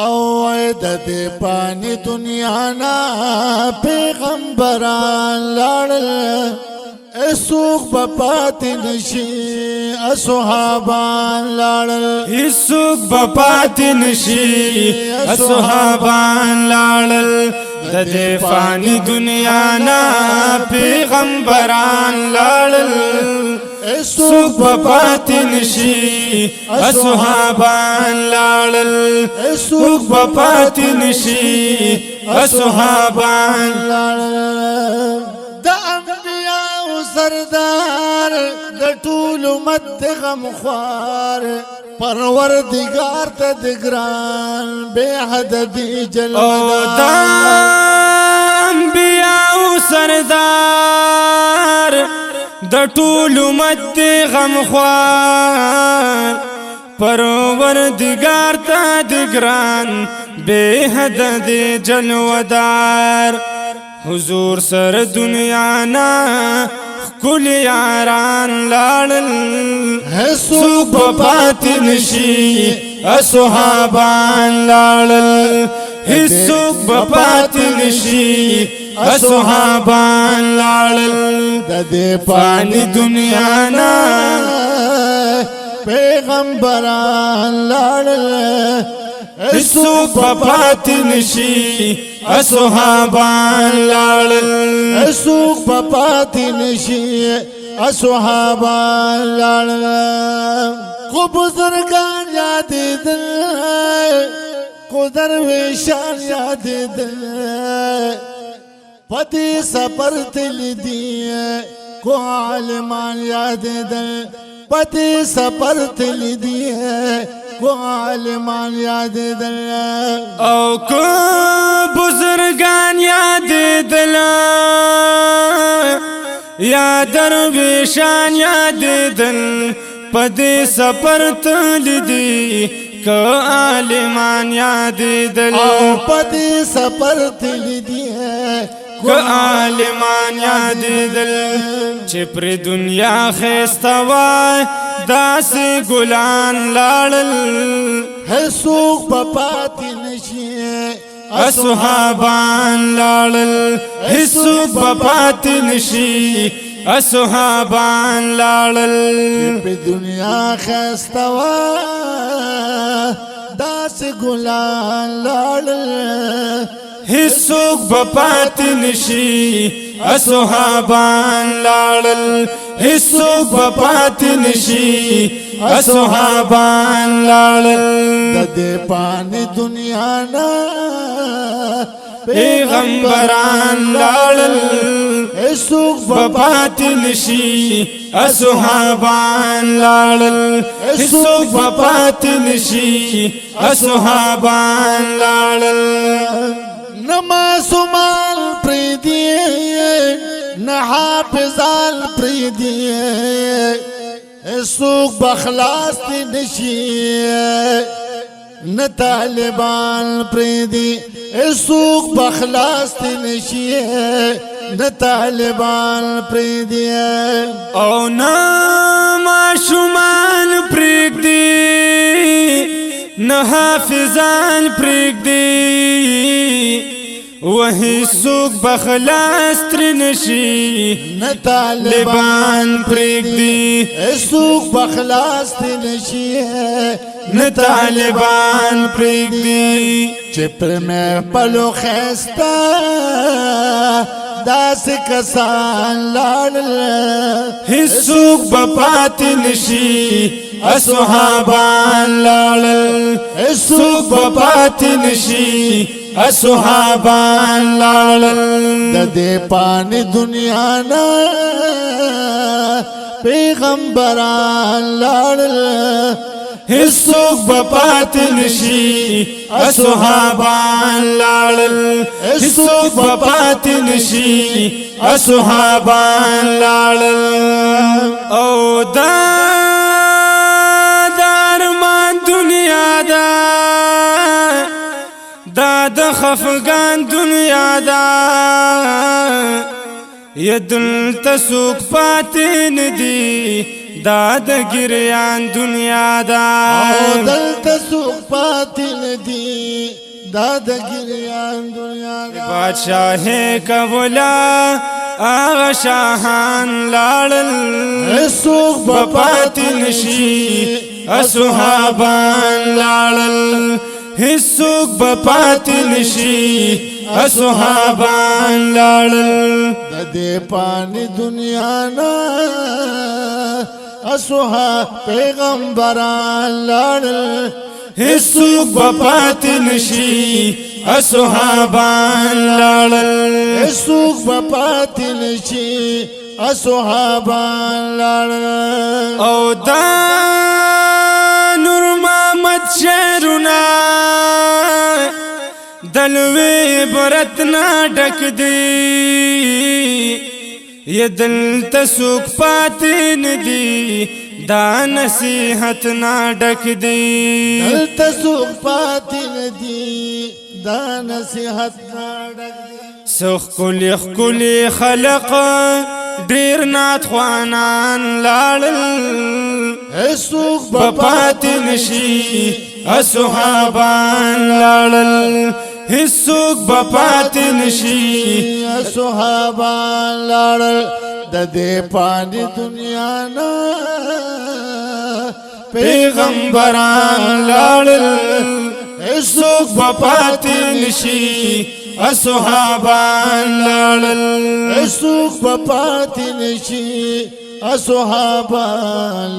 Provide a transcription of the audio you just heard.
او د دې پانی دنیا نا پیغمبران لاړل اسوق بپات نشي اصحابان لاړل اسوق بپات نشي اصحابان لاړل د دې فانی دنیا نا پیغمبران لاړل اسوق بپات نشي اصحابان لاړل اسوق بپات نشي اصحابان لاړل د انبیاء سردار د ټول امت غمخوار پروردگار ته د ګران بے حد دی جلوه د انبیاء سردار د ټول امت غمخوار پروردگار ته د ګران بے حد دی جلوه دار حضور سر دنیا نا کل یاران لاړل هسوق بپات نشي اصحابان لاړل هسوق بپات نشي اصحابان لاړل د دې فانی دنیا نا پیغمبران لاړل اسوق بپات نشي اصحابان لاړل اسوق بپات نشي اصحابان لاړل کو بزرگان یاد دل کو درویشان یاد دل پتی سفر تل دی کو عالمان یاد دل پتی سفر تل دی کو عالمان یاد دل او کو بزرگان یاد دل یا درویشان یاد دل پدی سفر تل دی کو عالمان یاد دل او پتی سفر تل دی کو عالمان یاد دل چې پر دنیا خستوای داس ګلان لاړل هسوق بپات نشي اصحابان لاړل هسوق بپات نشي اصحابان لاړل په دنیا خستوا داس ګلان لاړل هسوق بپات نشي اصحابان لاړل هسوق بپات نشي اصحابان لاړل د دې پانی دنیا نا پیغمبران لاړل هسوق بپات نشي اصحابان لاړل هسوق بپات نشي اصحابان لاړل نماسومان پریدی نه حافظان پریدی هسوق بخلاص نشي نه طالبان پریدی هسوق بخلاص نشي نه طالبان پریدی او نه ماشومان پریږدي نه حافظان پریږدي وهي سوق بخلاص تر نشي نه طالبان پریږدي هسوق بخلاص نشي نه طالبان پریږدي چې پر مې پلو خستا داس کسان لاړل هسوق بپات نشي اصحابان لاړل هسوق بپات نشي اصحابان لاړل د دې پانی دنیا نا پیغمبران لاړل هسوق بپات نشي اصحابان لاړل هسوق بپات نشي اصحابان لاړل او دا درمان دنیا دا دا د خفقان دنیا دا یدل تسوق پاتین دی دا د ګریان دنیا دا او دلته څوک پاتې نه دي دا د ګریان دنیا دا بادشاہ کولا آغا شاہان لاړل څوک به پاتې نشي اصحابان لاړل هیڅوک به پاتې نشي اصحابان لاړل د دې پانی دنیا نه اصحاب پیغمبران لاړل هیڅوک به پاتې نشي اصحابان لاړل هیڅوک به پاتې نشي اصحابان لاړل او دا نور محمد شعرنا دلوی برتنا ډک دی یہ دلته څوک پاتې نه دي دا نصیحت نا ډک دی دلته څوک پاتې نه دي دا نصیحت نا ډک دی سخ کلی خلق ډیر نات خوانان لاړل هیڅوک به پاتې نشي اصحابان لاړل هیڅوک به پاتې نشي اصحابان لاړل د دې پانی دنیا نه پیغمبران لاړل هیڅوک به پاتې نشي اصحابان لاړل هیڅوک به پاتې نشي اصحابان